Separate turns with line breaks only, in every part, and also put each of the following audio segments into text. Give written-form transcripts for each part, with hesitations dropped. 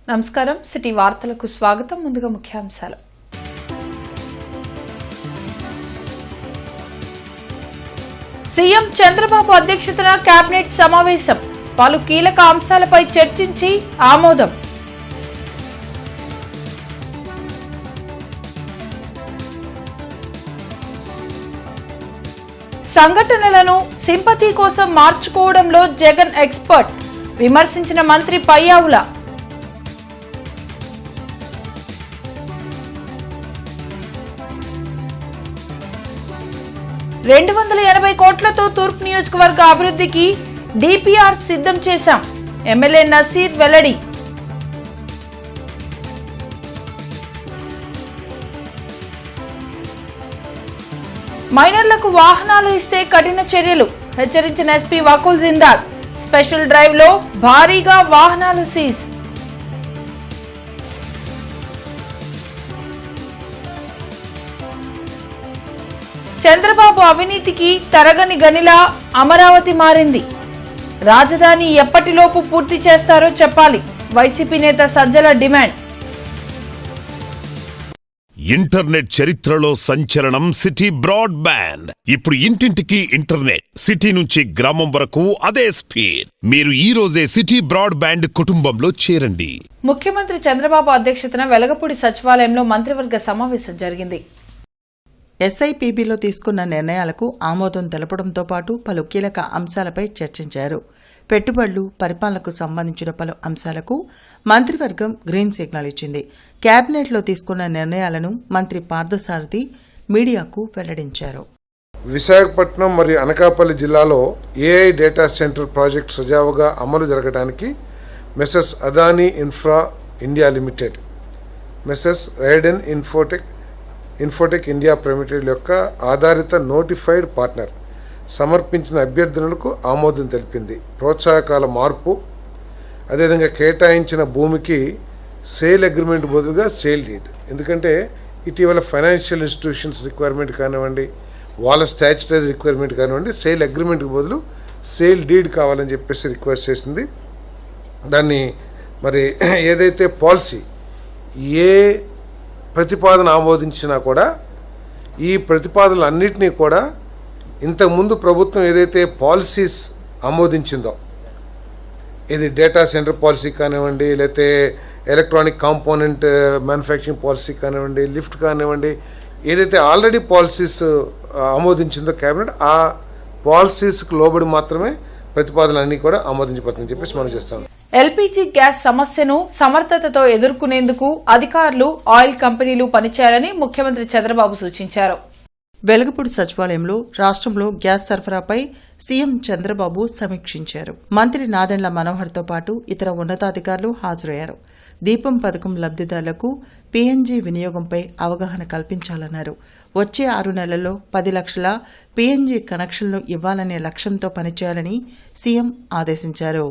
నమస్కారం సిటీ వార్తలకు స్వాగతం. ముందుగా ముఖ్యాంశాలు. సీఎం చంద్రబాబు అధ్యక్షతన కేబినెట్ సమావేశం. పలు కీలక అంశాలపై చర్చించి ఆమోదం. సంఘటనలను సింపతి కోసం మార్చుకోవడంలో జగన్ ఎక్స్పర్ట్ విమర్శించిన మంత్రి పయ్యావుల. 280 కోట్లతో తూర్పు నియోజకవర్గ అభివృద్ధికి డిపిఆర్ సిద్ధం చేశాం. ఎమ్మెల్యే నసీర్ వెల్లడి. మైనర్లకు వాహనాలు ఇస్తే కఠిన చర్యలు హెచ్చరించిన SP Vakul Jindal. Special drive లో భారీగా వాహనాలు సీజ్. చంద్రబాబు అవినీతికి తరగని గనిలా అమరావతి మారింది. రాజధాని ఎప్పటిలోపు పూర్తి చేస్తారో చెప్పాలి. వైసీపీ నేత సజ్జల డిమాండ్.
ఇంటర్నెట్ చరిత్రలో సంచలనం సిటీ బ్రాడ్బ్యాండ్. ఇప్పుడు ఇంటింటికి ఇంటర్నెట్, సిటీ నుంచి గ్రామం వరకు అదే స్పీడ్. మీరు ఈ రోజే సిటీ బ్రాడ్బ్యాండ్ కుటుంబంలో చేరండి.
ముఖ్యమంత్రి చంద్రబాబు అధ్యక్షతన వెలగపూడి సచివాలయంలో మంత్రివర్గ సమావేశం జరిగింది.
ఎస్ఐపిబిలో తీసుకున్న నిర్ణయాలకు ఆమోదం తెలపడంతో పాటు పలు కీలక అంశాలపై చర్చించారు. పెట్టుబడులు, పరిపాలనకు సంబంధించిన పలు అంశాలకు మంత్రివర్గం గ్రీన్ సిగ్నల్ ఇచ్చింది. కేబినెట్లో తీసుకున్న నిర్ణయాలను మంత్రి పార్థసారథి మీడియాకు వెల్లడించారు.
విశాఖపట్నం మరియు అనకాపల్లి జిల్లాలో ఏఐ డేటా సెంటర్ ప్రాజెక్టు సజావుగా అమలు జరగడానికి మెసెస్ Adani infra India limited, మెసెస్ Raiden Infotech India private యొక్క ఆధారిత నోటిఫైడ్ పార్ట్నర్ సమర్పించిన అభ్యర్థనలకు ఆమోదం తెలిపింది. ప్రోత్సాహకాల మార్పు, అదేవిధంగా కేటాయించిన భూమికి సేల్ అగ్రిమెంట్ బదులుగా సేల్ డీడ్. ఎందుకంటే ఇటీవల ఫైనాన్షియల్ ఇన్స్టిట్యూషన్స్ రిక్వైర్మెంట్ కానివ్వండి, వాళ్ళ స్టాచ్యుటరీ రిక్వైర్మెంట్ కానివ్వండి, సేల్ అగ్రిమెంట్కి బదులు సేల్ డీడ్ కావాలని చెప్పేసి రిక్వెస్ట్ చేసింది. దాన్ని మరి ఏదైతే పాలసీ ఏ ప్రతిపాదన ఆమోదించినా కూడా ఈ ప్రతిపాదనలన్నింటినీ కూడా ఇంతకుముందు ప్రభుత్వం ఏదైతే పాలసీస్ ఆమోదించిందో, ఇది డేటా సెంటర్ పాలసీ కానివ్వండి, లేకపోతే ఎలక్ట్రానిక్ కాంపోనెంట్ మ్యానుఫ్యాక్చరింగ్ పాలసీ కానివ్వండి, లిఫ్ట్ కానివ్వండి, ఏదైతే ఆల్రెడీ పాలసీస్ ఆమోదించిందో కేబినెట్, ఆ పాలసీస్కి లోబడి మాత్రమే ప్రతిపాదనలన్నీ కూడా ఆమోదించబడుతుందని చెప్పేసి మనం చేస్తాం.
ఎల్పీజీ గ్యాస్ సమస్యను సమర్థతతో ఎదుర్కొనేందుకు అధికారులు, ఆయిల్ కంపెనీలు పనిచేయాలని ముఖ్యమంత్రి చంద్రబాబు సూచించారు.
వెలగపూడి సచివాలయంలో రాష్ట్రంలో గ్యాస్ సరఫరాపై సీఎం చంద్రబాబు సమీక్షించారు. మంత్రి నాదెండ్ల మనోహర్తో పాటు ఇతర ఉన్నతాధికారులు హాజరయ్యారు. దీపం పథకం లబ్ధిదారులకు పీఎన్జీ వినియోగంపై అవగాహన కల్పించాలన్నారు. వచ్చే 6 నెలల్లో 10 లక్షల పీఎన్జీ కనెక్షన్లు ఇవ్వాలనే లక్ష్యంతో పనిచేయాలని సీఎం ఆదేశించారు.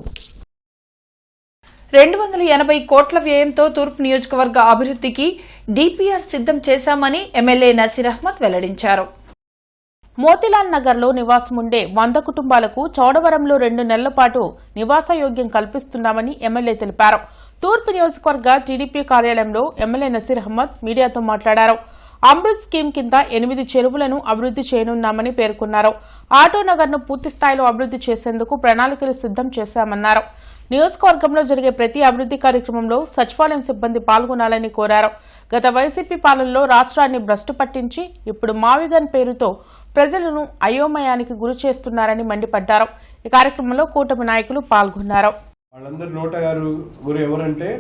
280 కోట్ల వ్యయంతో తూర్పు నియోజకవర్గ అభివృద్ధికి డిపిఆర్ సిద్ధం చేశామని ఎమ్మెల్యే నసీర్ అహ్మద్ వెల్లడించారు.
మోతీలాల్ నగర్లో నివాసముండే 100 కుటుంబాలకు చౌడవరంలో 2 నెలల పాటు నివాసయోగ్యం కల్పిస్తున్నామని ఎమ్మెల్యే తెలిపారు. తూర్పు నియోజకవర్గ టీడీపీ కార్యాలయంలో ఎమ్మెల్యే నసీర్ అహ్మద్ మీడియాతో మాట్లాడారు. అమృత్ స్కీమ్ కింద 8 చెరువులను అభివృద్ది చేయనున్నామని పేర్కొన్నారు. ఆటోనగర్ను పూర్తిస్థాయిలో అభివృద్ది చేసేందుకు ప్రణాళికలు సిద్ధం చేశామన్నారు. నియోజకవర్గంలో జరిగే ప్రతి అభివృద్ది కార్యక్రమంలో సచివాలయం సిబ్బంది పాల్గొనాలని కోరారు. గత వైసీపీ పాలనలో రాష్ట్రాన్ని భ్రష్టు పట్టించి ఇప్పుడు మావిగన్ పేరుతో ప్రజలను అయోమయానికి గురి చేస్తున్నారని మండిపడ్డారు. ఈ కార్యక్రమంలో కూటమి నాయకులు పాల్గొన్నారు.
వాళ్ళందరూ నోటగారు గురి ఎవరంటే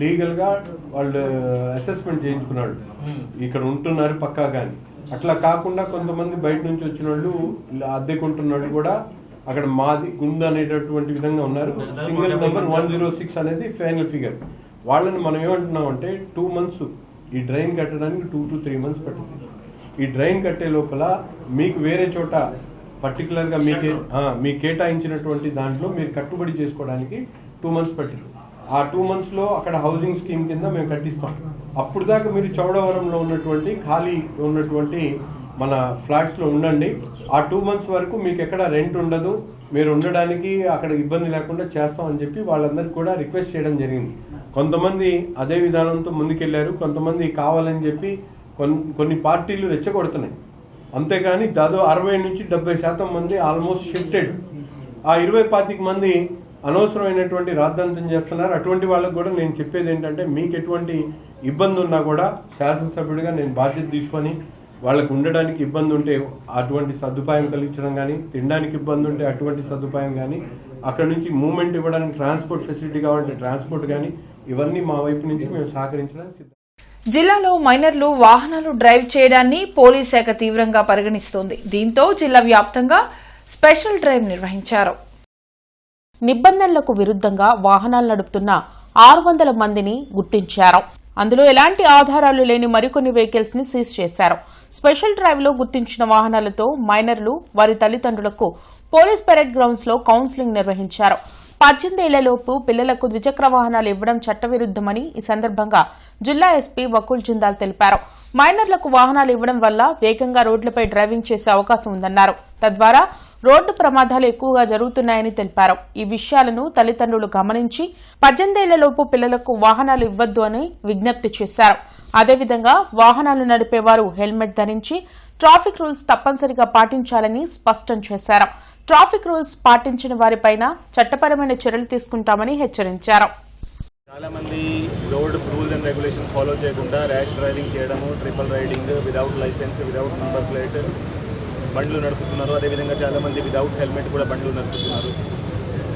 లీగల్ గా వాళ్ళు అసెస్మెంట్ చేయించుకున్నాడు, ఇక్కడ ఉంటున్నారు పక్కా. కానీ అట్లా కాకుండా కొంతమంది బయట నుంచి వచ్చిన వాళ్ళు అద్దెకుంటున్న కూడా అక్కడ మాది గుంద అనేటటువంటి విధంగా ఉన్నారు. సింగిల్ నెంబర్ 106 అనేది ఫైనల్ ఫిగర్. వాళ్ళని మనం ఏమంటున్నాం అంటే 2 months ఈ డ్రైన్ కట్టడానికి 2 to 3 months పట్టింది. ఈ డ్రైన్ కట్టే లోపల మీకు వేరే చోట పర్టికులర్గా మీకు కేటాయించినటువంటి దాంట్లో మీరు కట్టుబడి చేసుకోవడానికి 2 months పట్టింది. ఆ 2 monthsలో అక్కడ హౌసింగ్ స్కీమ్ కింద మేము కట్టిస్తాం. అప్పుడు దాకా మీరు చౌడవరంలో ఉన్నటువంటి ఖాళీ ఉన్నటువంటి మన ఫ్లాట్స్లో ఉండండి. ఆ 2 months వరకు మీకు ఎక్కడ రెంట్ ఉండదు, మీరు ఉండడానికి అక్కడ ఇబ్బంది లేకుండా చేస్తామని చెప్పి వాళ్ళందరికీ కూడా రిక్వెస్ట్ చేయడం జరిగింది. కొంతమంది అదే విధానంతో ముందుకెళ్లారు, కొంతమంది కావాలని చెప్పి కొన్ని పార్టీలు రెచ్చగొడుతున్నాయి. అంతేగాని దాదాపు 60 నుంచి 70% మంది ఆల్మోస్ట్ షిఫ్టెడ్. ఆ 20-25 మంది అనవసరమైనటువంటి రాద్ధాంతం చేస్తున్నారు. అటువంటి వాళ్ళకు కూడా నేను చెప్పేది ఏంటంటే, మీకు ఎటువంటి ఇబ్బంది ఉన్నా కూడా శాసనసభ్యుడిగా నేను బాధ్యత తీసుకొని వాళ్ళకు ఉండడానికి ఇబ్బంది ఉంటే అటువంటి సదుపాయం కలిగించడం కానీ, తినడానికి ఇబ్బంది ఉంటే అటువంటి సదుపాయం కానీ, అక్కడ నుంచి మూవ్మెంట్ ఇవ్వడానికి ట్రాన్స్పోర్ట్ ఫెసిలిటీ కావాలంటే ట్రాన్స్పోర్ట్ కానీ, ఇవన్నీ మా వైపు నుంచి మేము సహకరించడానికి సిద్ధం.
జిల్లాలో మైనర్లు వాహనాలు డ్రైవ్ చేయడాన్ని పోలీస్ శాఖ తీవ్రంగా పరిగణిస్తోంది. దీంతో జిల్లా వ్యాప్తంగా స్పెషల్ డ్రైవ్ నిర్వహించారు.
నిబంధనలకు విరుద్ధంగా వాహనాలు నడుపుతున్న 600 మందిని గుర్తించారు. అందులో ఎలాంటి ఆధారాలు లేని మరికొన్ని వెహికల్స్ ని సీజ్ చేశారు. స్పెషల్ డ్రైవ్ లో గుర్తించిన వాహనాలతో మైనర్లు, వారి తల్లిదండ్రులకు పోలీస్ పెరేడ్ గ్రౌండ్స్ లో కౌన్సిలింగ్ నిర్వహించారు. 18 ఏళ్లలోపు పిల్లలకు ద్విచక్ర వాహనాలు ఇవ్వడం చట్టవిరుద్దమని ఈ సందర్భంగా జిల్లా ఎస్పీ వకుల్ జిందాల్ తెలిపారు. మైనర్లకు వాహనాలు ఇవ్వడం వల్ల వేగంగా రోడ్లపై డ్రైవింగ్ చేసే అవకాశం ఉందన్నారు. తద్వారా రోడ్డు ప్రమాదాలు ఎక్కువగా జరుగుతున్నాయని తెలిపారు. ఈ విషయాలను తల్లిదండ్రులు గమనించి 18 ఏళ్లలోపు పిల్లలకు వాహనాలు ఇవ్వొద్దు అని విజ్ఞప్తి చేశారు. అదేవిధంగా వాహనాలు నడిపేవారు హెల్మెట్ ధరించి ట్రాఫిక్ రూల్స్ తప్పనిసరిగా పాటించాలని స్పష్టం చేశారు. ట్రాఫిక్ రూల్స్ పాటించిన వారిపైన చట్టపరమైన చర్యలు తీసుకుంటామని హెచ్చరించారు.
చాలా మంది road rules and regulations follow చేయకుండా ర్యాష్ డ్రైవింగ్ చేయడము, triple riding, without licence, without number plate బండ్లు నడుపుతున్నారు. అదేవిధంగా చాలామంది విదౌట్ హెల్మెట్ కూడా బండ్లు నడుపుతున్నారు.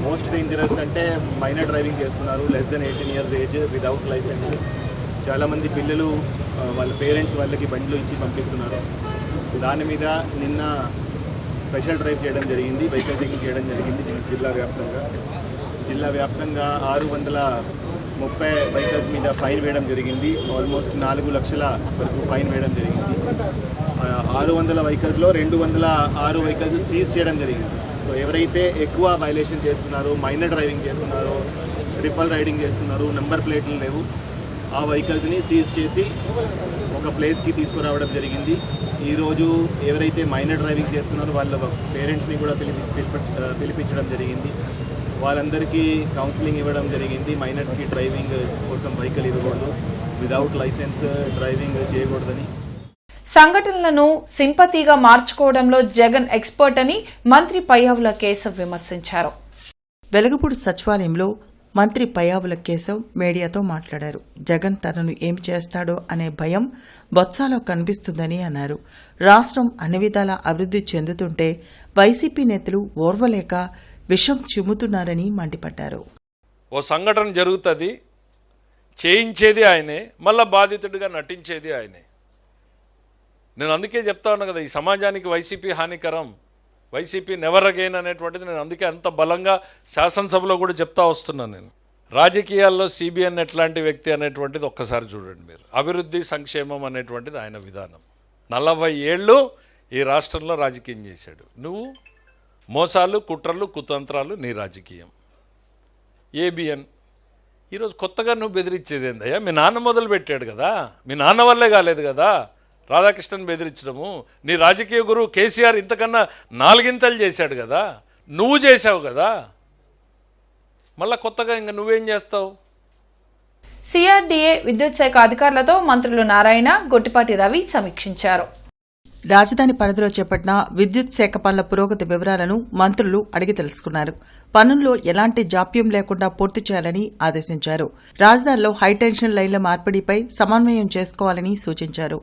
మోస్ట్ డేంజరస్ అంటే మైనర్ డ్రైవింగ్ చేస్తున్నారు, less than 18 years age, without licence. చాలామంది పిల్లలు వాళ్ళ పేరెంట్స్ వాళ్ళకి బండ్లు ఇచ్చి పంపిస్తున్నారు. దాని మీద నిన్న స్పెషల్ డ్రైవ్ చేయడం జరిగింది, వెహికల్ చెకింగ్ చేయడం జరిగింది జిల్లా వ్యాప్తంగా 630 వెహికల్స్ మీద ఫైన్ వేయడం జరిగింది. ఆల్మోస్ట్ 4 లక్షల వరకు ఫైన్ వేయడం జరిగింది. 600 వెహికల్స్లో 206 వెహికల్స్ సీజ్ చేయడం జరిగింది. సో ఎవరైతే ఎక్కువ వైలేషన్ చేస్తున్నారో, మైనర్ డ్రైవింగ్ చేస్తున్నారో, ట్రిపుల్ రైడింగ్ చేస్తున్నారో, నెంబర్ ప్లేట్లు లేవు, ఆ వెహికల్స్ని సీజ్ చేసి ఒక ప్లేస్కి తీసుకురావడం జరిగింది. ఈరోజు ఎవరైతే మైనర్ డ్రైవింగ్ చేస్తున్నారో వాళ్ళ పేరెంట్స్ని కూడా పిలిపించడం జరిగింది. వాళ్ళందరికీ కౌన్సిలింగ్ ఇవ్వడం జరిగింది. మైనర్స్కి డ్రైవింగ్ కోసం వెహికల్ ఇవ్వకూడదు, విదౌట్ లైసెన్స్ డ్రైవింగ్ చేయకూడదని.
సంఘటనలను సింపతిగా మార్చుకోవడంలో జగన్ ఎక్స్పర్ట్ అని మంత్రి పయ్యావుల కేశవ్ విమర్శించారు.
వెలగపూడి సచివాలయంలో మంత్రి పయ్యావుల కేశవ్ మీడియాతో మాట్లాడారు. జగన్ తనను ఏం చేస్తాడో అనే భయం బొత్సాలో కనిపిస్తుందని అన్నారు. రాష్ట్రం అన్ని విధాలా అభివృద్ధి చెందుతుంటే వైసీపీ నేతలు ఓర్వలేక విషం చిమ్ముతున్నారని మండిపడ్డారు.
ఓ సంఘటన జరుగుతుంది, చేయించేది ఆయనే, మళ్ళా బాధితుడిగా నటించేది ఆయనే. నేను అందుకే చెప్తా ఉన్నా కదా, ఈ సమాజానికి వైసీపీ హానికరం, వైసీపీ నెవర్ అగైన్ అనేటువంటిది నేను అందుకే అంత బలంగా శాసనసభలో కూడా చెప్తా వస్తున్నాను. నేను రాజకీయాల్లో సిబిఎన్ ఎట్లాంటి వ్యక్తి అనేటువంటిది ఒక్కసారి చూడండి మీరు. అభివృద్ధి సంక్షేమం అనేటువంటిది ఆయన విధానం. 40 ఏళ్ళు ఈ రాష్ట్రంలో రాజకీయం చేశాడు. నువ్వు మోసాలు, కుట్రలు, కుతంత్రాలు నీ రాజకీయం. ఏబిఎన్ ఈరోజు కొత్తగా నువ్వు బెదిరించేది ఏందయ్యా? మీ నాన్న మొదలు పెట్టాడు కదా, మీ నాన్న వల్లే కాలేదు కదా రాధాకృష్ణన్ బెదిరించడము. నీ రాజకీయ గురువు కేసీఆర్ ఇంతకన్నా 4 ఇంతలు చేశాడు కదా, నువ్వు చేశావు కదా, మళ్ళా కొత్తగా ఇంకా నువ్వేం చేస్తావు?
సిఆర్డీఏ విద్యుత్ శాఖ అధికారులతో మంత్రులు నారాయణ, గొట్టిపాటి రవి సమీక్షించారు.
రాజధాని పరిధిలో చేపట్టిన విద్యుత్ శాఖ పనుల పురోగతి వివరాలను మంత్రులు అడిగి తెలుసుకున్నారు. పనుల్లో ఎలాంటి జాప్యం లేకుండా పూర్తి చేయాలని ఆదేశించారు. రాజధానిలో హైటెన్షన్ లైన్ల మార్పిడిపై సమన్వయం చేసుకోవాలని సూచించారు.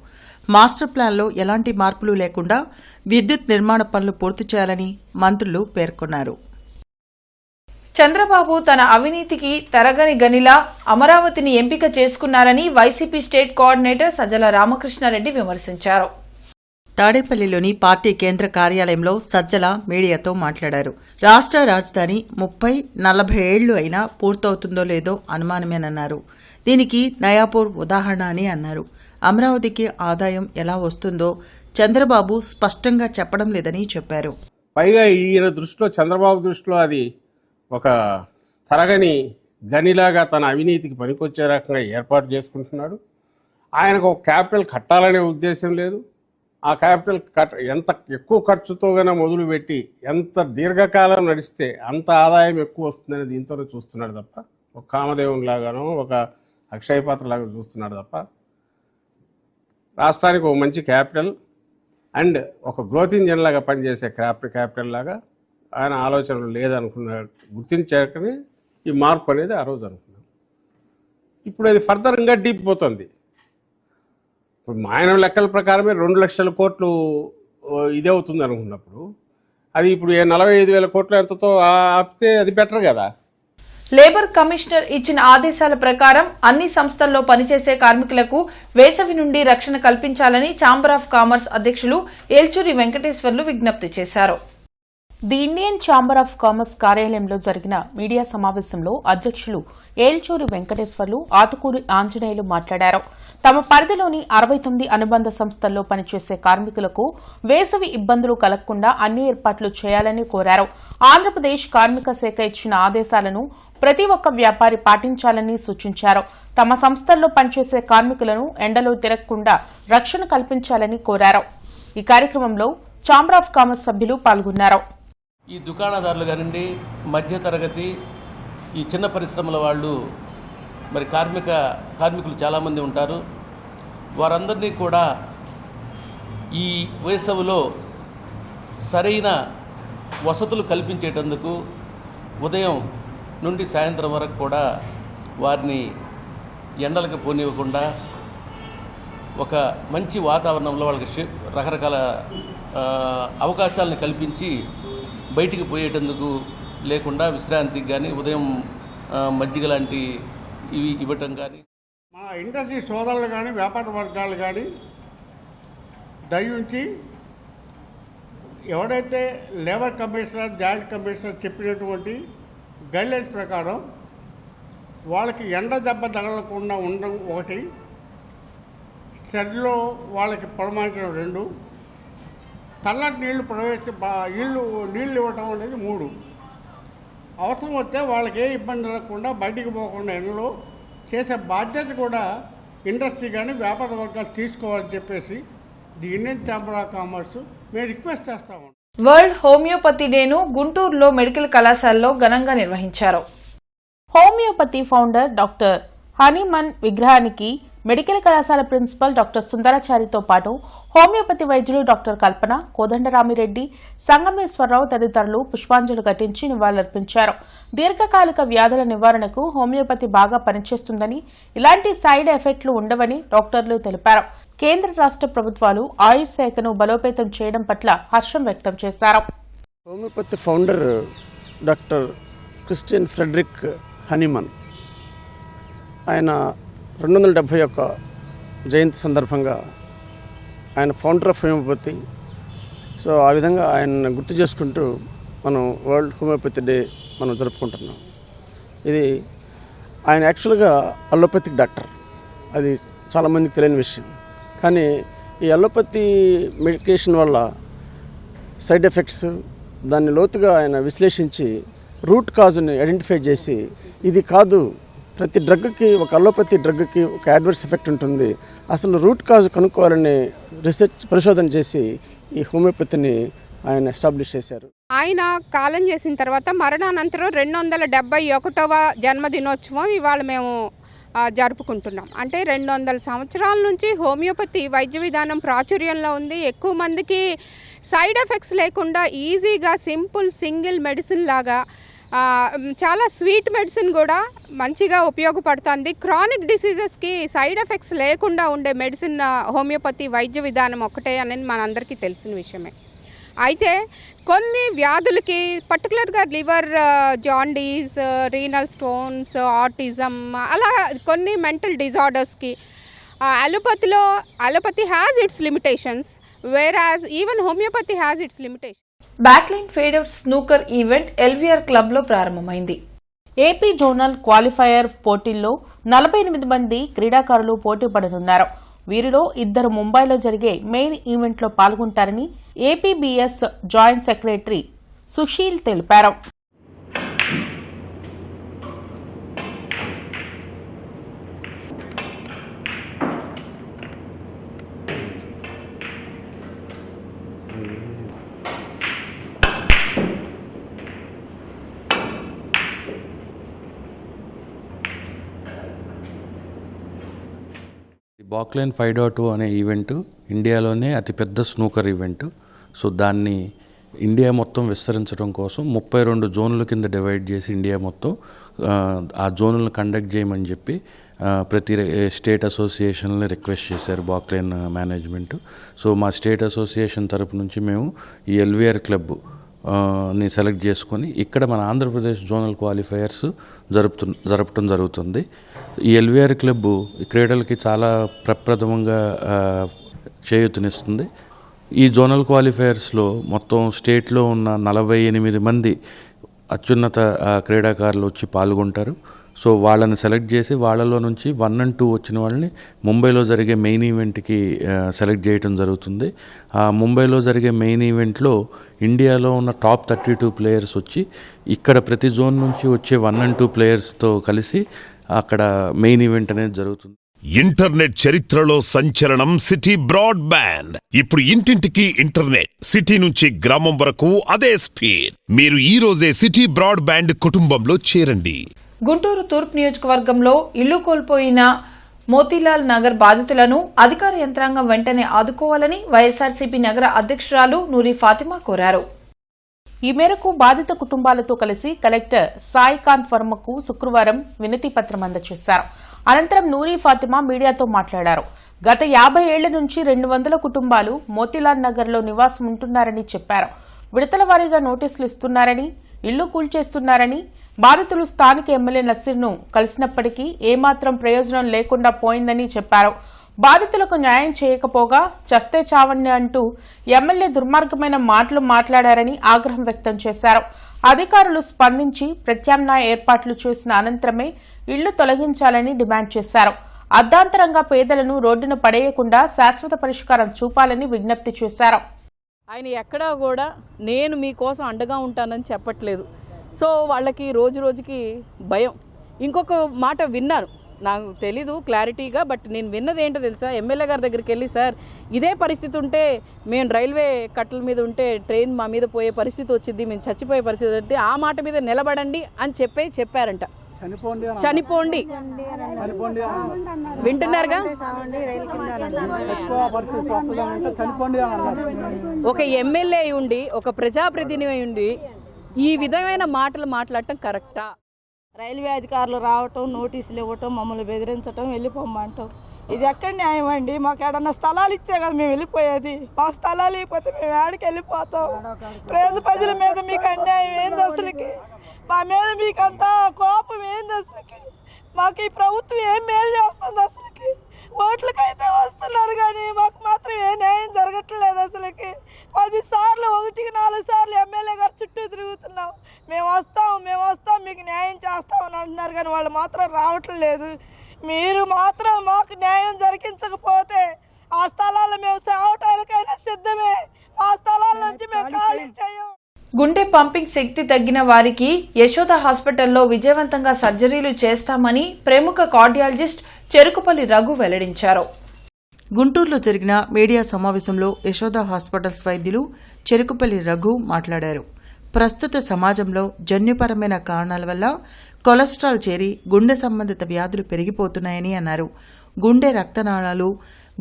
మాస్టర్ ప్లాన్లో ఎలాంటి మార్పులు లేకుండా విద్యుత్ నిర్మాణ పనులు పూర్తి చేయాలని మంత్రులు పేర్కొన్నారు.
చంద్రబాబు తన అవినీతికి తరగని గనిలా అమరావతిని ఎంపిక చేసుకున్నారని వైసీపీ స్టేట్ కోఆర్డినేటర్ సజ్జల రామకృష్ణారెడ్డి విమర్శించారు.
తాడేపల్లిలోని పార్టీ కేంద్ర కార్యాలయంలో సజ్జల మీడియాతో మాట్లాడారు. రాష్ట్ర రాజధాని 30-40 ఏళ్లు అయినా పూర్తవుతుందో లేదో అనుమానమేనన్నారు. దీనికి నయాపూర్ ఉదాహరణ అని అన్నారు. అమరావతికి ఆదాయం ఎలా వస్తుందో చంద్రబాబు స్పష్టంగా చెప్పడం లేదని చెప్పారు.
పైగా ఈయన దృష్టిలో, చంద్రబాబు దృష్టిలో అది ఒక తరగని గనిలాగా తన అవినీతికి పనికొచ్చే రకంగా ఏర్పాటు చేసుకుంటున్నాడు. ఆయనకు ఒక క్యాపిటల్ కట్టాలనే ఉద్దేశం లేదు. ఆ క్యాపిటల్ ఎంత ఎక్కువ ఖర్చుతో కన్నా మొదలుపెట్టి ఎంత దీర్ఘకాలం నడిస్తే అంత ఆదాయం ఎక్కువ వస్తుందని దీంతోనే చూస్తున్నాడు తప్ప ఒక కామదేవుని లాగానో ఒక అక్షయ పాత్ర లాగా చూస్తున్నాడు తప్ప రాష్ట్రానికి ఒక మంచి క్యాపిటల్ అండ్ ఒక గ్రోత్ ఇంజిన్ లాగా పనిచేసే క్యాపిటల్ లాగా ఆయన ఆలోచనలు లేదనుకున్నాడు. గుర్తించాకనే ఈ మార్పు అనేది ఆ రోజు అనుకున్నాం. ఇప్పుడు అది ఫర్దర్ ఇంకా డీప్ పోతుంది. ఇప్పుడు ఆయన లెక్కల ప్రకారమే 2 లక్షల కోట్లు ఇదే అవుతుంది అనుకున్నప్పుడు అది ఇప్పుడు 45,000 కోట్లు ఎంతతో ఆపితే అది బెటర్ కదా.
లేబర్ కమిషనర్ ఇచ్చిన ఆదేశాల ప్రకారం అన్ని సంస్థల్లో పనిచేసే కార్మికులకు వేసవి నుండి రక్షణ కల్పించాలని ఛాంబర్ ఆఫ్ కామర్స్ అధ్యక్షులు ఏల్చూరి వెంకటేశ్వర్లు విజ్ఞప్తి చేశారు.
The Indian chamber of commerce కార్యాలయంలో జరిగిన మీడియా సమావేశంలో అధ్యక్షులు ఏల్చూరి వెంకటేశ్వర్లు ఆతుకూరి ఆంజనేయులు మాట్లాడారు. తమ పరిధిలోని 69 అనుబంధ సంస్థల్లో పనిచేసే కార్మికులకు వేసవి ఇబ్బందులు కలగకుండా అన్ని ఏర్పాట్లు చేయాలని కోరారు. ఆంధ్రప్రదేశ్ కార్మిక శాఖ ఇచ్చిన ఆదేశాలను ప్రతి ఒక్క వ్యాపారి పాటించాలని సూచించారు. తమ సంస్థల్లో పనిచేసే కార్మికులను ఎండలో తిరగకుండా రక్షణ కల్పించాలని కోరారు. ఈ కార్యక్రమంలో ఛాంబర్ ఆఫ్ కామర్స్ సభ్యులు పాల్గొన్నారు.
ఈ దుకాణదారులు కానివ్వండి, మధ్యతరగతి ఈ చిన్న పరిశ్రమల వాళ్ళు మరి కార్మికులు చాలామంది ఉంటారు. వారందరినీ కూడా ఈ వేసవిలో సరైన వసతులు కల్పించేటందుకు ఉదయం నుండి సాయంత్రం వరకు కూడా వారిని ఎండలకు పోనివ్వకుండా ఒక మంచి వాతావరణంలో వాళ్ళకి రకరకాల అవకాశాలను కల్పించి బయటికి పోయేటందుకు లేకుండా విశ్రాంతికి కానీ ఉదయం మజ్జిగ లాంటి ఇవి ఇవ్వటం కానీ
మన ఇండస్ట్రీ సోదరులు కానీ వ్యాపార వర్గాలు కానీ దయించి ఎవడైతే లేబర్ కమిషనర్ జాయింట్ కమిషనర్ చెప్పినటువంటి గైడ్లైన్స్ ప్రకారం వాళ్ళకి ఎండ దెబ్బ తగలకుండా ఉండడం ఒకటి, షెడ్లో వాళ్ళకి ప్రమాణించడం 2, చల్లటి నీళ్లు నీళ్ళు ఇవ్వటం అనేది 3. అవసరం వస్తే వాళ్ళకి ఏ ఇబ్బంది లేకుండా బయటికి పోకుండా ఎండలో చేసే బాధ్యత కూడా ఇండస్ట్రీ కానీ వ్యాపార వర్గాలు తీసుకోవాలని చెప్పేసి the Indian chamber of commerce మేము రిక్వెస్ట్ చేస్తాము.
వరల్డ్ హోమియోపతి డేను గుంటూరులో మెడికల్ కళాశాలలో ఘనంగా నిర్వహించారు.
హోమియోపతి ఫౌండర్ డాక్టర్ హనీమన్ విగ్రహానికి మెడికల్ కళాశాల ప్రిన్సిపల్ డాక్టర్ సుందరాచారితో పాటు హోమియోపతి వైద్యులు డాక్టర్ కల్పన, కోదండరామిరెడ్డి, సంగమేశ్వరరావు తదితరులు పుష్పాంజలి ఘటించి నివాళులర్పించారు. దీర్ఘకాలిక వ్యాధుల నివారణకు హోమియోపతి బాగా పనిచేస్తుందని, ఇలాంటి సైడ్ ఎఫెక్ట్లు ఉండవని డాక్టర్లు తెలిపారు. కేంద్ర రాష్ట్ర ప్రభుత్వాలు ఆయుష్ శాఖను బలోపేతం చేయడం పట్ల హర్షం వ్యక్తం చేశారు.
Homeopathy founder doctor Christian Frederick Hahnemann ఆయన 271 జయంతి సందర్భంగా ఆయన ఫౌండర్ ఆఫ్ హోమియోపతి. సో ఆ విధంగా ఆయన గుర్తు చేసుకుంటూ మనం వరల్డ్ హోమియోపతి డే మనం జరుపుకుంటున్నాం. ఇది ఆయన యాక్చువల్గా అలోపతిక్ డాక్టర్, అది చాలామందికి తెలియని విషయం. కానీ ఈ అలోపతి మెడికేషన్ వల్ల సైడ్ ఎఫెక్ట్స్ దాన్ని లోతుగా ఆయన విశ్లేషించి రూట్ కాజ్ని ఐడెంటిఫై చేసి ఇది కాదు, ప్రతి డ్రగ్కి ఒక అలోపతి డ్రగ్కి ఒక అడ్వర్స్ ఎఫెక్ట్ ఉంటుంది, అసలు రూట్ కాజ్ కనుక్కోవాలని పరిశోధన చేసి ఈ హోమియోపతిని ఆయన ఎస్టాబ్లిష్ చేశారు.
ఆయన కాలం చేసిన తర్వాత మరణానంతరం 271వ జన్మదినోత్సవం ఇవాళ మేము జరుపుకుంటున్నాం. అంటే 200 సంవత్సరాల నుంచి హోమియోపతి వైద్య విధానం ప్రాచుర్యంలో ఉంది. ఎక్కువ మందికి సైడ్ ఎఫెక్ట్స్ లేకుండా ఈజీగా సింపుల్ సింగిల్ మెడిసిన్ లాగా చాలా స్వీట్ మెడిసిన్ కూడా మంచిగా ఉపయోగపడుతుంది. క్రానిక్ డిసీజెస్కి సైడ్ ఎఫెక్ట్స్ లేకుండా ఉండే మెడిసిన్ హోమియోపతి వైద్య విధానం ఒకటే అనేది మనందరికీ తెలిసిన విషయమే. అయితే కొన్ని వ్యాధులకి పర్టికులర్గా liver jaundice, renal stones, autism, అలా కొన్ని మెంటల్ డిజార్డర్స్కి allopathy has its limitations, whereas even homeopathy has its limitation.
బ్యాక్లైన్ ఫేడర్ స్నూకర్ ఈవెంట్ ఎల్వీఆర్ క్లబ్ లో ప్రారంభమైంది.
ఏపీ జోనల్ క్వాలిఫైయర్ పోటీల్లో 48 మంది క్రీడాకారులు పోటీ పడనున్నారు. వీరిలో 2 ముంబైలో జరిగే మెయిన్ ఈవెంట్లో పాల్గొంటారని ఏపీబీఎస్ జాయింట్ సెక్రటరీ సుశీల్ తెలిపారు.
బాక్లైన్ 5.0 అనే ఈవెంట్ ఇండియాలోనే అతిపెద్ద స్నూకర్ ఈవెంట్. సో దాన్ని ఇండియా మొత్తం విస్తరించడం కోసం 32 జోన్ల కింద డివైడ్ చేసి ఇండియా మొత్తం ఆ జోన్లను కండక్ట్ చేయమని చెప్పి ప్రతి స్టేట్ అసోసియేషన్ని రిక్వెస్ట్ చేశారు బాక్లైన్ మేనేజ్మెంట్. సో మా స్టేట్ అసోసియేషన్ తరపు నుంచి మేము ఈ ఎల్వీఆర్ క్లబ్ ని సెలెక్ట్ చేసుకొని ఇక్కడ మన ఆంధ్రప్రదేశ్ జోనల్ క్వాలిఫైయర్స్ జరపటం జరుగుతుంది. ఈ ఎల్వీఆర్ క్లబ్ క్రీడలకి చాలా ప్రప్రథమంగా చేయూతనిస్తుంది. ఈ జోనల్ క్వాలిఫైయర్స్లో మొత్తం స్టేట్లో ఉన్న 48 మంది అత్యున్నత క్రీడాకారులు వచ్చి పాల్గొంటారు. సో వాళ్ళని సెలెక్ట్ చేసి వాళ్ళలో నుంచి 1 and 2 వచ్చిన వాళ్ళని ముంబైలో జరిగే మెయిన్ ఈవెంట్కి సెలెక్ట్ చేయడం జరుగుతుంది. ఆ ముంబైలో జరిగే మెయిన్ ఈవెంట్లో ఇండియాలో ఉన్న టాప్ 32 ప్లేయర్స్ వచ్చి ఇక్కడ ప్రతి జోన్ నుంచి వచ్చే 1 and 2 ప్లేయర్స్తో కలిసి అక్కడ మెయిన్ ఈవెంట్ అనేది జరుగుతుంది.
ఇంటర్నెట్ చరిత్రలో సంచలనం సిటీ బ్రాడ్బ్యాండ్. ఇప్పుడు ఇంటింటికి ఇంటర్నెట్, సిటీ నుంచి గ్రామం వరకు అదే స్పీడ్. మీరు ఈ రోజే సిటీ బ్రాడ్బ్యాండ్ కుటుంబంలో చేరండి.
గుంటూరు తూర్పు నియోజకవర్గంలో ఇళ్లు కోల్పోయిన మోతీలాల్ నగర్ బాధితులను అధికార యంత్రాంగం వెంటనే ఆదుకోవాలని వైఎస్సార్సీపీ నగర అధ్యక్షురాలు నూరి ఫాతిమా కోరారు.
ఈ మేరకు బాధిత కుటుంబాలతో కలిసి కలెక్టర్ సాయికాంత్ వర్మకు శుక్రవారం వినతి పత్రం అందజేశారు. అనంతరం నూరి ఫాతిమా మీడియాతో మాట్లాడారు. గత 50 ఏళ్ల నుంచి 200 కుటుంబాలు మోతీలాల్ నగర్లో నివాసం ఉంటున్నారని చెప్పారు. విడతల వారీగా నోటీసులు ఇస్తున్నారని, ఇళ్లు కూల్చేస్తున్నారని, బాధితులు స్థానిక ఎమ్మెల్యే నసీర్ను కలిసినప్పటికీ ఏమాత్రం ప్రయోజనం లేకుండా పోయిందని చెప్పారు. బాధితులకు న్యాయం చేయకపోగా చస్తే చావండి అంటూ ఎమ్మెల్యే దుర్మార్గమైన మాటలు మాట్లాడారని ఆగ్రహం వ్యక్తం చేశారు. అధికారులు స్పందించి ప్రత్యామ్నాయ ఏర్పాట్లు చేసిన అనంతరమే ఇళ్లు తొలగించాలని డిమాండ్ చేశారు. అర్ధాంతరంగా పేదలను రోడ్డున పడేయకుండా శాశ్వత పరిష్కారం చూపాలని విజ్ఞప్తి చేశారు.
ఆయన ఎక్కడా కూడా నేను మీకోసం అండగా ఉంటానని చెప్పట్లేదు. సో వాళ్ళకి రోజు రోజుకి భయం. ఇంకొక మాట విన్నాను, నాకు తెలీదు క్లారిటీగా, బట్ నేను విన్నది ఏంటో తెలుసా, ఎమ్మెల్యే గారి దగ్గరికి వెళ్ళి సార్ ఇదే పరిస్థితి ఉంటే మేము రైల్వే కట్టల మీద ఉంటే ట్రైన్ మా మీద పోయే పరిస్థితి వచ్చింది, మేము చచ్చిపోయే పరిస్థితి వస్తే ఆ మాట మీద నిలబడండి అని చెప్పారంట. చనిపోండి వింటున్నారుగా. ఒక ఎమ్మెల్యే ఉండి, ఒక ప్రజాప్రతినిధి ఉండి ఈ విధమైన మాటలు మాట్లాడటం కరెక్టా?
రైల్వే అధికారులు రావటం, నోటీసులు ఇవ్వటం, మమ్మల్ని బెదిరించటం, వెళ్ళిపోమంటాం. ఇది ఎక్కడ న్యాయం అండి? మాకు ఏడన్నా స్థలాలు ఇస్తే కదా మేము వెళ్ళిపోయేది. మాకు స్థలాలు ఇవ్వకపోతే మేము ఏడికి వెళ్ళిపోతాం. ప్రజల మీద మీకు అన్యాయం ఏంది అసలుకి? మా మీద మీకు అంత కోపం ఏంది అసలుకి? మాకు ఈ ప్రభుత్వం ఏం మేలు చేస్తుంది అసలుకి? ఓట్లకైతే వస్తున్నారు కానీ మాకు మాత్రం ఏ న్యాయం జరగట్లేదు అసలుకి. 10 సార్లు 1-4 సార్లు ఎమ్మెల్యే గారు చుట్టూ తిరుగుతున్నాం. మేము వస్తాం మీకు న్యాయం చేస్తామని అంటున్నారు కానీ వాళ్ళు మాత్రం రావట్లేదు. మీరు మాత్రం మాకు న్యాయం జరిగించకపోతే ఆ స్థలాలు మేము సేవటానికైనా సిద్ధమే. ఆ స్థలాల నుంచి మేము ఖాళీ చేయం.
గుండె పంపింగ్ శక్తి తగ్గిన వారికి యశోద హాస్పిటల్లో విజయవంతంగా సర్జరీలు చేస్తామని ప్రముఖ కార్డియాలజిస్ట్ చెరుకుపల్లి రఘు వెల్లడించారు.
గుంటూరులో జరిగిన మీడియా సమావేశంలో యశోద హాస్పిటల్స్ వైద్యులు చెరుకుపల్లి రఘు మాట్లాడారు. ప్రస్తుత సమాజంలో జన్యుపరమైన కారణాల వల్ల కొలెస్ట్రాల్ చేరి గుండె సంబంధిత వ్యాధులు పెరిగిపోతున్నాయని అన్నారు. గుండె రక్తనాళాలు,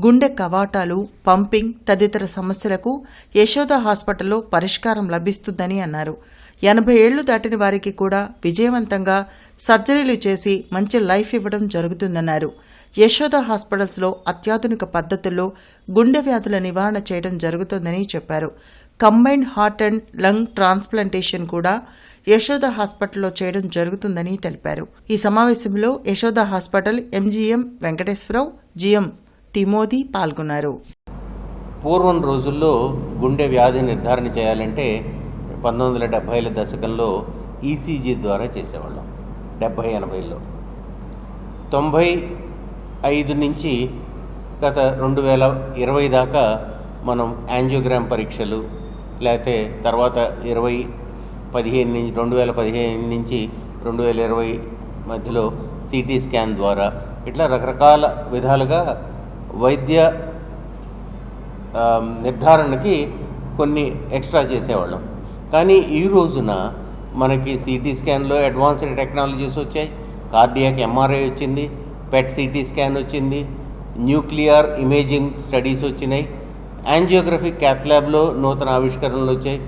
గుండె కవాటాలు, పంపింగ్ తదితర సమస్యలకు యశోద హాస్పిటల్లో పరిష్కారం లభిస్తుందని అన్నారు. 80 ఏళ్లు దాటిన వారికి కూడా విజయవంతంగా సర్జరీలు చేసి మంచి లైఫ్ ఇవ్వడం జరుగుతుందన్నారు. యశోద హాస్పిటల్స్లో అత్యాధునిక పద్ధతుల్లో గుండె వ్యాధుల నివారణ చేయడం జరుగుతుందని చెప్పారు. Combined heart and lung transplantation కూడా యశోద హాస్పిటల్లో చేయడం జరుగుతుందని తెలిపారు. ఈ సమావేశంలో Yashoda hospital MGM Venkateswararao, GM Timothy పాల్గొన్నారు.
పూర్వం రోజుల్లో గుండె వ్యాధి నిర్ధారణ చేయాలంటే 1970ల దశకంలో ఈసీజీ ద్వారా చేసేవాళ్ళం. 70-80లో 95 నుంచి గత 2020 దాకా మనం యాంజియోగ్రామ్ పరీక్షలు, లేకపోతే తర్వాత 2015 నుంచి 2020 మధ్యలో సిటీ స్కాన్ ద్వారా ఇట్లా రకరకాల విధాలుగా వైద్య నిర్ధారణకి కొన్ని ఎక్స్ట్రా చేసేవాళ్ళం. కానీ ఈ రోజున మనకి సిటీ స్కాన్లో అడ్వాన్స్డ్ టెక్నాలజీస్ వచ్చాయి. కార్డియాక్ ఎంఆర్ఐ వచ్చింది, పెట్ సిటీ స్కాన్ వచ్చింది, న్యూక్లియర్ ఇమేజింగ్ స్టడీస్ వచ్చినాయి, యాంజియోగ్రఫిక్ క్యాత్ ల్యాబ్లో నూతన ఆవిష్కరణలు వచ్చాయి,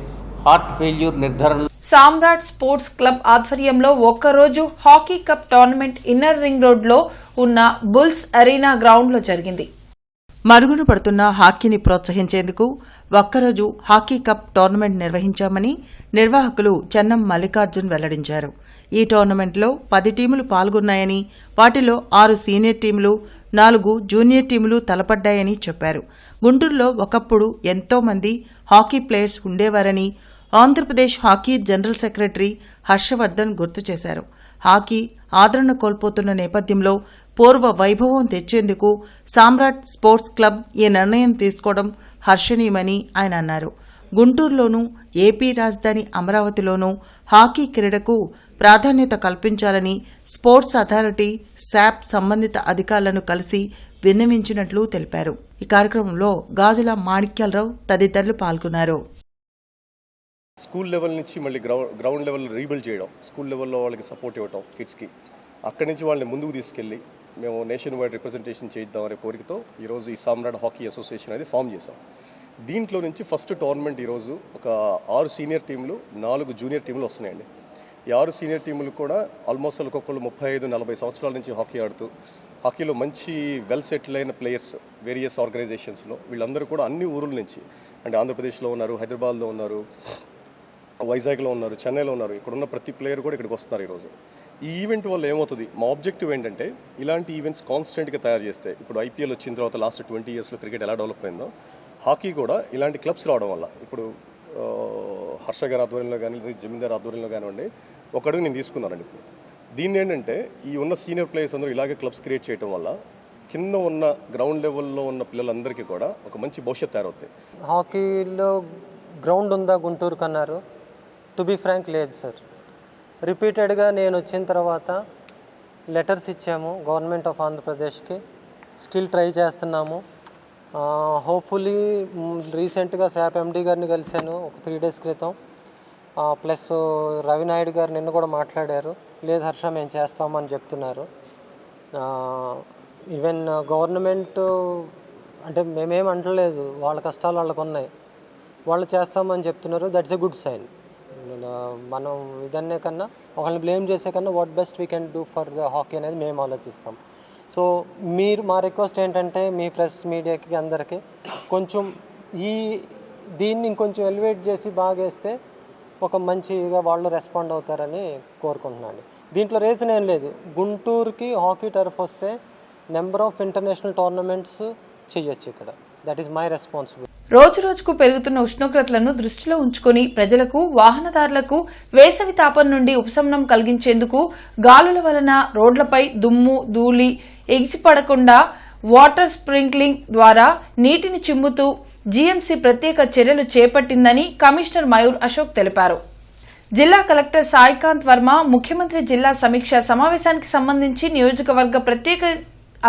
హార్ట్ ఫెయిల్యూర్ నిర్ధారణ.
సామ్రాట్ స్పోర్ట్స్ క్లబ్ ఆధ్వర్యంలో ఒక్కరోజు hockey cup tournament inner ring road లో ఉన్న బుల్స్ అరీనా గ్రౌండ్ లో జరిగింది.
మరుగున పడుతున్న హాకీని ప్రోత్సహించేందుకు ఒక్కరోజు హాకీ కప్ టోర్నమెంట్ నిర్వహించామని నిర్వాహకులు చెన్నం మల్లికార్జున్ వెల్లడించారు. ఈ టోర్నమెంట్లో 10 టీములు పాల్గొన్నాయని, వాటిలో 6 సీనియర్ టీములు, 4 జూనియర్ టీములు తలపడ్డాయని చెప్పారు. గుంటూరులో ఒకప్పుడు ఎంతో మంది హాకీ ప్లేయర్స్ ఉండేవారని Andhra Pradesh hockey general secretary Harshavardhan గుర్తు చేశారు. హాకీ ఆదరణ కోల్పోతున్న నేపథ్యంలో పూర్వ వైభవం తెచ్చేందుకు సామ్రాట్ స్పోర్ట్స్ క్లబ్ ఈ నిర్ణయం తీసుకోవడం హర్షణీయమని ఆయన అన్నారు. గుంటూరులోనూ ఏపీ రాజధాని అమరావతిలోనూ హాకీ క్రీడకు ప్రాధాన్యత కల్పించాలని స్పోర్ట్స్ అథారిటీ, శాప్ సంబంధిత అధికారులను కలిసి విన్నవించినట్లు తెలిపారు. ఈ కార్యక్రమంలో గాజుల మాణిక్యాలరావు తదితరులు పాల్గొన్నారు.
స్కూల్ లెవెల్ నుంచి మళ్ళీ గ్రౌండ్ లెవెల్ రీబిల్డ్ చేయడం, స్కూల్ లెవెల్లో వాళ్ళకి సపోర్ట్ ఇవ్వడం కిడ్స్కి, అక్కడి నుంచి వాళ్ళని ముందుకు తీసుకెళ్ళి మేము నేషన్ వైడ్ రిప్రజెంటేషన్ చేద్దామనే కోరికతో ఈరోజు ఈ సామ్రాట్ హాకీ అసోసియేషన్ అనేది ఫామ్ చేసాం. దీంట్లో నుంచి ఫస్ట్ టోర్నమెంట్ ఈరోజు ఒక 6 సీనియర్ టీంలు, 4 జూనియర్ టీంలు వస్తున్నాయండి. ఈ 6 సీనియర్ టీంలు కూడా ఆల్మోస్ట్ ఒక్కొక్కరు 35-40 సంవత్సరాల నుంచి హాకీ ఆడుతూ, హాకీలో మంచి వెల్ సెటిల్ అయిన ప్లేయర్స్ వేరియస్ ఆర్గనైజేషన్స్లో, వీళ్ళందరూ కూడా అన్ని ఊరుల నుంచి, అంటే ఆంధ్రప్రదేశ్లో ఉన్నారు, హైదరాబాద్లో ఉన్నారు, వైజాగ్లో ఉన్నారు, చెన్నైలో ఉన్నారు. ఇక్కడున్న ప్రతి ప్లేయర్ కూడా ఇక్కడికి వస్తున్నారు ఈరోజు. ఈ ఈవెంట్ వల్ల ఏమవుతుంది, మా ఆబ్జెక్టివ్ ఏంటంటే ఇలాంటి ఈవెంట్స్ కాన్స్టెంట్గా తయారు చేస్తే, ఇప్పుడు ఐపీఎల్ వచ్చిన తర్వాత లాస్ట్ 20 ఇయర్స్లో క్రికెట్ ఎలా డెవలప్ అయిందో, హాకీ కూడా ఇలాంటి క్లబ్స్ రావడం వల్ల, ఇప్పుడు హర్ష గారి ఆధ్వర్యంలో కానీ, జమీందార్ ఆధ్వర్యంలో కానివ్వండి, ఒక అడుగు నేను తీసుకున్నానండి. ఇప్పుడు దీన్ని ఏంటంటే ఈ ఉన్న సీనియర్ ప్లేయర్స్ అందరూ ఇలాగే క్లబ్స్ క్రియేట్ చేయడం వల్ల కింద ఉన్న గ్రౌండ్ లెవెల్లో ఉన్న పిల్లలందరికీ కూడా ఒక మంచి భవిష్యత్తు తయారవుతాయి.
హాకీలో గ్రౌండ్ ఉందా గుంటూరుకు అన్నారు. టు బీ ఫ్రాంక్ లేదు సార్. రిపీటెడ్గా నేను వచ్చిన తర్వాత లెటర్స్ ఇచ్చాము గవర్నమెంట్ ఆఫ్ ఆంధ్రప్రదేశ్కి, స్టిల్ ట్రై చేస్తున్నాము. హోప్ఫుల్లీ రీసెంట్గా శాప్ ఎండి గారిని కలిశాను ఒక 3 days క్రితం, ప్లస్ రవినాయుడు గారు నిన్న కూడా మాట్లాడారు. లేదు హర్ష మేము చేస్తామని చెప్తున్నారు. ఈవెన్ గవర్నమెంట్ అంటే మేమేం అంటలేదు, వాళ్ళ కష్టాలు వాళ్ళకు ఉన్నాయి, వాళ్ళు చేస్తామని చెప్తున్నారు. That's a good sign. మనం ఇదన్నే కన్నా ఒకళ్ళని బ్లేమ్ చేసే కన్నా what best we can do for the hockey అనేది మేము ఆలోచిస్తాం. సో మీరు మా రిక్వెస్ట్ ఏంటంటే మీ ప్రెస్ మీడియాకి అందరికీ కొంచెం దీన్ని ఇంకొంచెం ఎలివేట్ చేసి బాగేస్తే ఒక మంచిగా వాళ్ళు రెస్పాండ్ అవుతారని కోరుకుంటున్నాను. దీంట్లో రీజన్ ఏం లేదు, గుంటూరుకి హాకీ టర్ఫ్ వస్తే నెంబర్ ఆఫ్ ఇంటర్నేషనల్ టోర్నమెంట్స్ చేయొచ్చు ఇక్కడ. That is my responsibility.
రోజు రోజుకు పెరుగుతున్న ఉష్ణోగ్రతలను దృష్టిలో ఉంచుకుని ప్రజలకు, వాహనదారులకు వేసవి తాపం నుండి ఉపశమనం కలిగించేందుకు గాలుల వలన రోడ్లపై దుమ్ము, ధూళి ఎగిసిపడకుండా వాటర్ స్ప్రింక్లింగ్ ద్వారా నీటిని చిమ్ముతూ జీఎంసీ ప్రత్యేక చర్యలు చేపట్టిందని కమిషనర్ మయూర్ అశోక్ తెలిపారు. జిల్లా కలెక్టర్ సాయికాంత్ వర్మ ముఖ్యమంత్రి జిల్లా సమీక్ష సమావేశానికి సంబంధించి నియోజకవర్గ ప్రత్యేక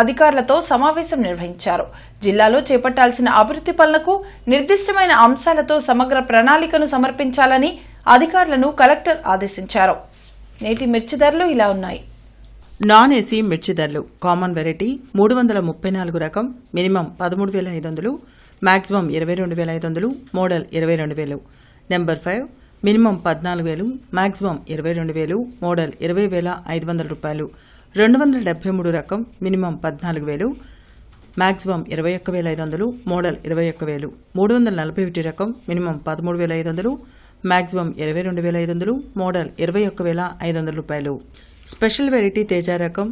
అధికారులతో సమావేశం నిర్వహించారు. జిల్లాలో చేపట్టాల్సిన అభివృద్ది పనులకు నిర్దిష్టమైన అంశాలతో సమగ్ర ప్రణాళికను సమర్పించాలని అధికారులను కలెక్టర్ ఆదేశించారు. నేటి మిర్చి ధరలు ఇలా ఉన్నాయి.
నాన్ ఏసీ మిర్చి ధరలు కామన్ వెరైటీ 334 రకం minimum 13,500, maximum 22,500, model 22,000. Number 5 minimum 14,000, maximum 22,000, model 20,500 రూపాయలు. 273 రకం మినిమం 14,000, మాక్సిమం 21,500, మోడల్ 21,000. 341 రకం మినిమం 13,500, మాక్సిమం 22,500, మోడల్ 21,500 రూపాయలు. స్పెషల్ వెరైటీ తేజ రకం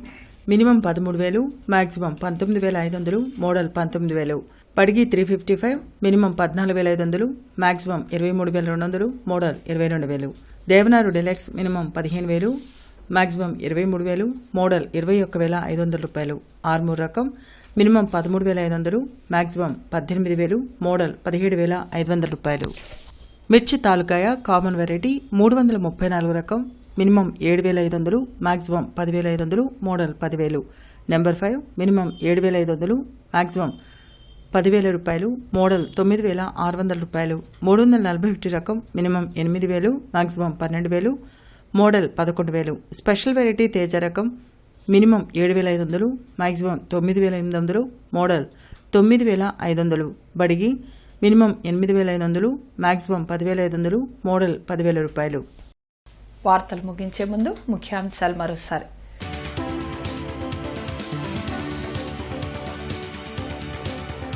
minimum 13,000, maximum 19,500, model 19,000. Byadgi 355 minimum 14,500, maximum 23,200, model 22,000. Devanur deluxe minimum 15,000, maximum 23,000, model 21,500 రూపాయలు. ఆర్మూర్ రకం మినిమం 13,500, మాక్సిమం 18,000, మోడల్ 17,500 రూపాయలు. మిర్చి తాలూకాయ కామన్ వెరైటీ 334 రకం minimum 7,500, maximum 10,500, model 10,000. Number 5 minimum 7,500, maximum 10,000 రూపాయలు, మోడల్ 9,600 రూపాయలు. 341 రకం minimum 8,000, maximum 12,000, model 11,000. Special variety Teja రకం minimum 7,500, maximum 9,800, model 9,500, Byadgi minimum 8,500, maximum 10,500, model 10,000 రూపాయలు.
వార్తలు ముగించే ముందు ముఖ్యాంశాలు మరోసారి.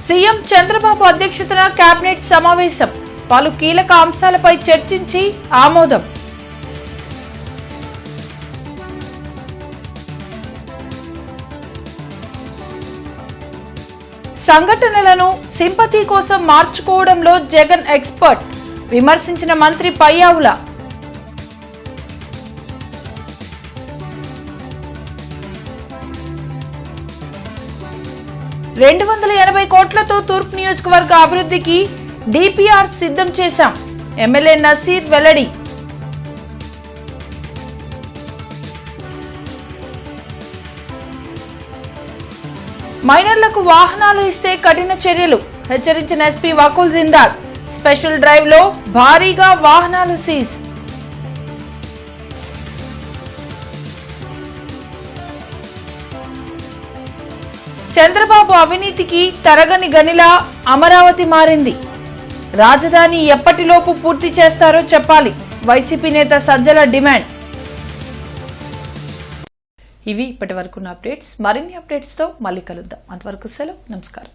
సీఎం చంద్రబాబు అధ్యక్షతన కేబినెట్ సమావేశం. పలు కీలక అంశాలపై చర్చించి ఆమోదం. సంఘటనలను సింపతి కోసం మార్చుకోవడంలో జగన్ ఎక్స్పర్ట్, విమర్శించిన మంత్రి పయ్యావుల. ₹280 కోట్లతో తూర్పు నియోజకవర్గ అభివృద్ధికి డిపిఆర్ సిద్ధం చేశాం. ఎమ్మెల్యే నసీర్ వెల్లడి. మైనర్లకు వాహనాలు ఇస్తే కఠిన చర్యలు, హెచ్చరించిన SP Vakul Jindal. Special drive లో భారీగా వాహనాలు సీజ్. చంద్రబాబు అవినీతికి తరగని గనిలా అమరావతి మారింది. రాజధాని ఎప్పటిలోపు పూర్తి చేస్తారో చెప్పాలి. వైసీపీ నేత సజ్జల డిమాండ్. ఇవి ఇప్పటి వరకున్న అప్డేట్స్. మరిన్ని అప్డేట్స్ తో మళ్ళీ కలుద్దాం. అంతవరకు సెలవు. నమస్కారం.